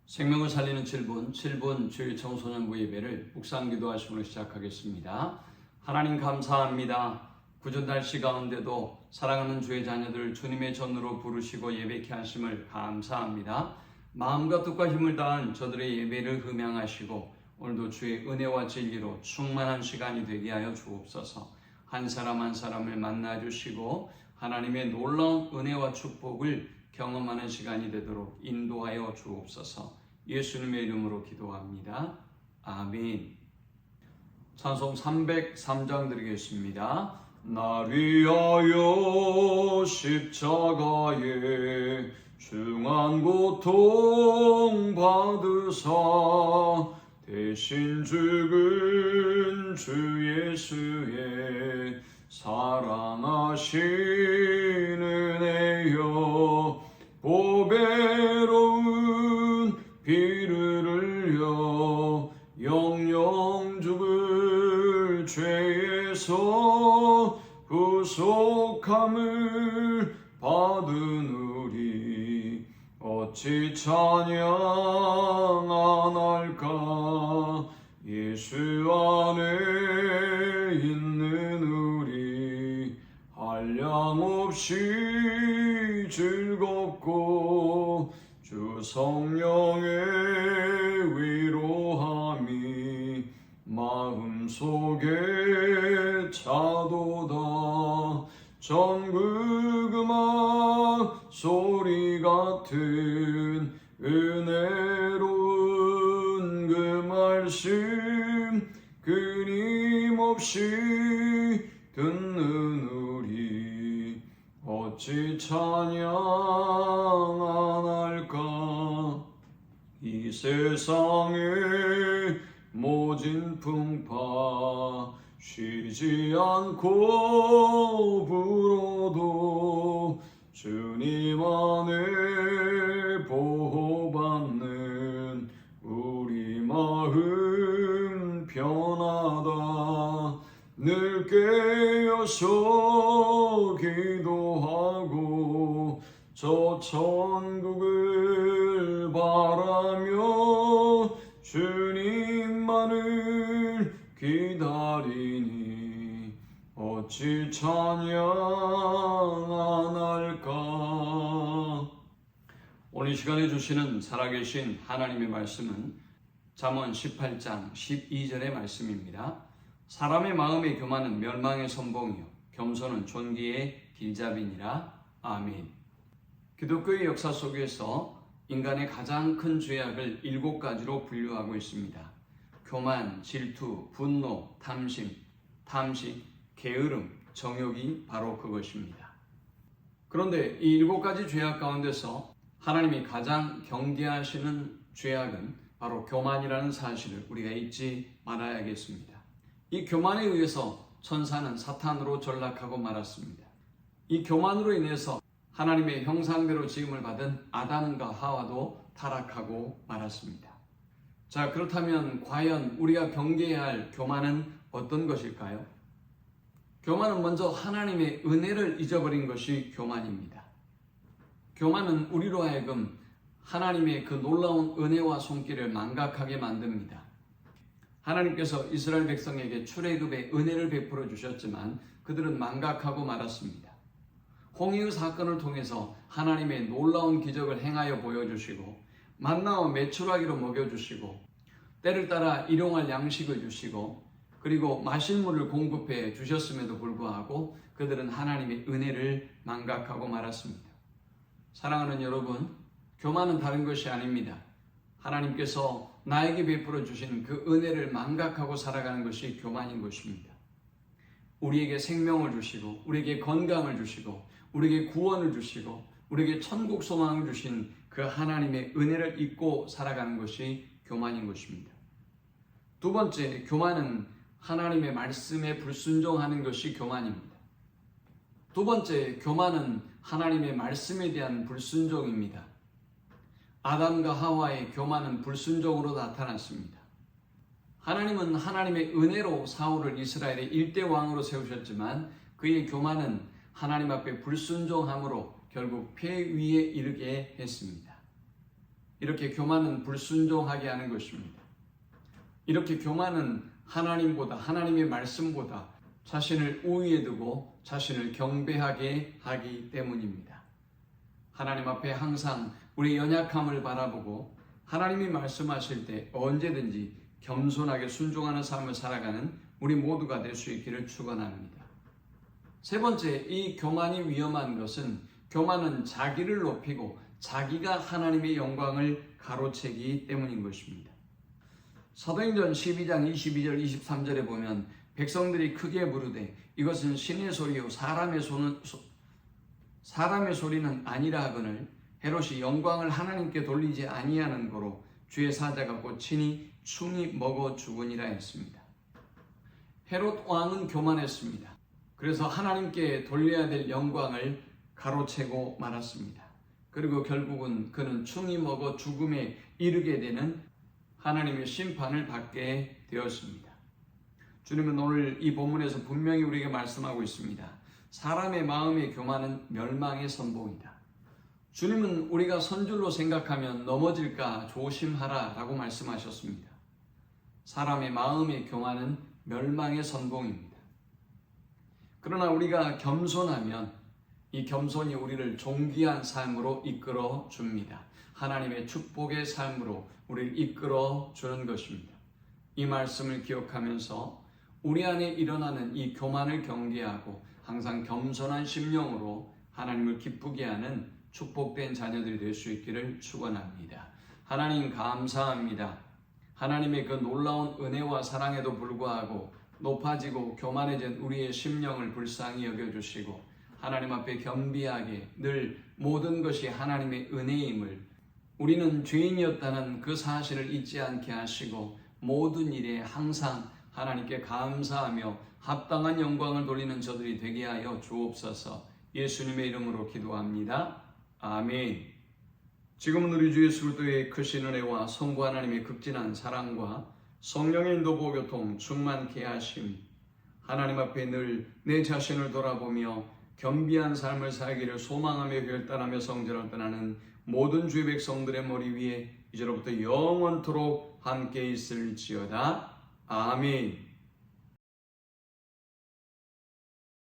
생명을 살리는 7분 주일 청소년부 예배를 묵상 기도하심으로 시작하겠습니다. 하나님 감사합니다. 구전 날씨 가운데도 사랑하는 주의 자녀들 주님의 전으로 부르시고 예배케 하심을 감사합니다. 마음과 뜻과 힘을 다한 저들의 예배를 흠양하시고 오늘도 주의 은혜와 진리로 충만한 시간이 되게 하여 주옵소서. 한 사람 한 사람을 만나 주시고 하나님의 놀라운 은혜와 축복을 경험하는 시간이 되도록 인도하여 주옵소서. 예수님의 이름으로 기도합니다. 아멘. 찬송 303장 드리겠습니다. 날 위하여 십자가에 중한 고통 받으사 대신 죽은 주 예수의 사랑하신 은혜여 보배로운 피를 흘려 영영 죽을 죄에서 구속함을 받은 우리 어찌 찬양 안 할까. 예수 안에 있는 우리 한량없이 즐겁고 주 성령의 위로함이 마음속에 차도다. 전국 음악 소리 같은 은혜로운 그 말씀 끊임없이 듣는 우리 어찌 찬양 안 할까. 이 세상의 모진 풍파 쉬지 않고 불어도 주님 안에 보호받는 우리 마음 편하다. 늘 깨어서 기도하고 저 천국을 바라며 주님만을 기다리니 어찌 찬양 안 할까. 오늘 이 시간에 주시는 살아계신 하나님의 말씀은 잠언 18장 12절의 말씀입니다. 사람의 마음의 교만은 멸망의 선봉이요 겸손은 존귀의 길잡이니라. 아멘. 기독교의 역사 속에서 인간의 가장 큰 죄악을 7가지로 분류하고 있습니다. 교만, 질투, 분노, 탐심, 탐식, 게으름, 정욕이 바로 그것입니다. 그런데 이 7가지 죄악 가운데서 하나님이 가장 경계하시는 죄악은 바로 교만이라는 사실을 우리가 잊지 말아야겠습니다. 이 교만에 의해서 천사는 사탄으로 전락하고 말았습니다. 이 교만으로 인해서 하나님의 형상대로 지음을 받은 아담과 하와도 타락하고 말았습니다. 자, 그렇다면 과연 우리가 경계해야 할 교만은 어떤 것일까요? 교만은 먼저 하나님의 은혜를 잊어버린 것이 교만입니다. 교만은 우리로 하여금 하나님의 그 놀라운 은혜와 손길을 망각하게 만듭니다. 하나님께서 이스라엘 백성에게 출애굽의 은혜를 베풀어 주셨지만 그들은 망각하고 말았습니다. 홍해의 사건을 통해서 하나님의 놀라운 기적을 행하여 보여주시고 만나와 메추라기로 먹여주시고 때를 따라 일용할 양식을 주시고 그리고 마실 물을 공급해 주셨음에도 불구하고 그들은 하나님의 은혜를 망각하고 말았습니다. 사랑하는 여러분, 교만은 다른 것이 아닙니다. 하나님께서 나에게 베풀어 주신 그 은혜를 망각하고 살아가는 것이 교만인 것입니다. 우리에게 생명을 주시고 우리에게 건강을 주시고 우리에게 구원을 주시고 우리에게 천국 소망을 주신 그 하나님의 은혜를 잊고 살아가는 것이 교만인 것입니다. 두 번째, 교만은 하나님의 말씀에 불순종하는 것이 교만입니다. 두 번째, 교만은 하나님의 말씀에 대한 불순종입니다. 아담과 하와의 교만은 불순종으로 나타났습니다. 하나님은 하나님의 은혜로 사울을 이스라엘의 1대 왕으로 세우셨지만 그의 교만은 하나님 앞에 불순종함으로 결국 폐위에 이르게 했습니다. 이렇게 교만은 불순종하게 하는 것입니다. 이렇게 교만은 하나님보다, 하나님의 말씀보다 자신을 우위에 두고 자신을 경배하게 하기 때문입니다. 하나님 앞에 항상 우리의 연약함을 바라보고 하나님이 말씀하실 때 언제든지 겸손하게 순종하는 삶을 살아가는 우리 모두가 될 수 있기를 축원합니다. 세 번째, 이 교만이 위험한 것은 교만은 자기를 높이고 자기가 하나님의 영광을 가로채기 때문인 것입니다. 사도행전 12장 22절 23절에 보면 백성들이 크게 부르되 이것은 신의 소리요 사람의 소리는 아니라 하거늘 헤롯이 영광을 하나님께 돌리지 아니하는 거로 주의 사자가 곧 친히 충이 먹어 죽으니라 했습니다. 헤롯 왕은 교만했습니다. 그래서 하나님께 돌려야 될 영광을 가로채고 말았습니다. 그리고 결국은 그는 충이 먹어 죽음에 이르게 되는 하나님의 심판을 받게 되었습니다. 주님은 오늘 이 본문에서 분명히 우리에게 말씀하고 있습니다. 사람의 마음의 교만은 멸망의 선봉이다. 주님은 우리가 선줄로 생각하면 넘어질까 조심하라 라고 말씀하셨습니다. 사람의 마음의 교만은 멸망의 선봉입니다. 그러나 우리가 겸손하면 이 겸손이 우리를 존귀한 삶으로 이끌어 줍니다. 하나님의 축복의 삶으로 우리를 이끌어 주는 것입니다. 이 말씀을 기억하면서 우리 안에 일어나는 이 교만을 경계하고 항상 겸손한 심령으로 하나님을 기쁘게 하는 축복된 자녀들이 될 수 있기를 축원합니다. 하나님 감사합니다. 하나님의 그 놀라운 은혜와 사랑에도 불구하고 높아지고 교만해진 우리의 심령을 불쌍히 여겨주시고 하나님 앞에 겸비하게 늘 모든 것이 하나님의 은혜임을 우리는 죄인이었다는 그 사실을 잊지 않게 하시고 모든 일에 항상 하나님께 감사하며 합당한 영광을 돌리는 저들이 되게 하여 주옵소서. 예수님의 이름으로 기도합니다. 아멘. 지금은 우리 주 예수 그리스도의 크신 은혜와 성부 하나님의 극진한 사랑과 성령의 인도 보교통 충만케 하심, 하나님 앞에 늘 내 자신을 돌아보며 겸비한 삶을 살기를 소망하며 결단하며 성전을 떠나는 모든 주의 백성들의 머리 위에 이제로부터 영원토록 함께 있을지어다. 아멘.